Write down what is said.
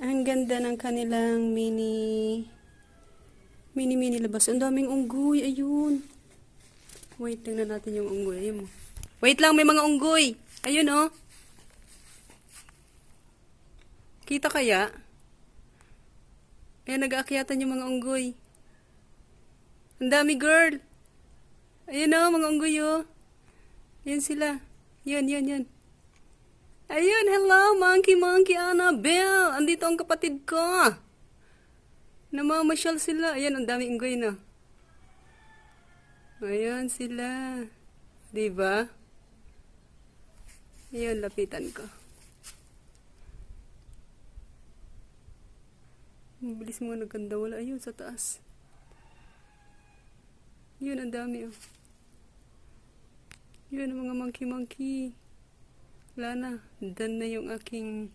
Ang ganda ng kanilang mini labas. Ang daming unggoy. Ayun. Wait, tingnan natin yung unggoy. Ayun mo. Wait lang, may mga unggoy. Ayun oh. Kita kaya? Ayan, nag-aakyatan yung mga unggoy. Ang dami, girl. Ayun oh, mga unggoy oh. Ayun sila. Yun. Ayun, hello, monkey, Annabelle. Andito ang kapatid ko. Namamasyal sila. Ayan, ang daming unggoy na. Ayan sila. Diba? Ayan, lapitan ko. Bilis mo nagkanda. Wala. Ayun, sa taas. Yun, ang dami oh. Yun, ang mga monkey. Wala na. Dan na yung aking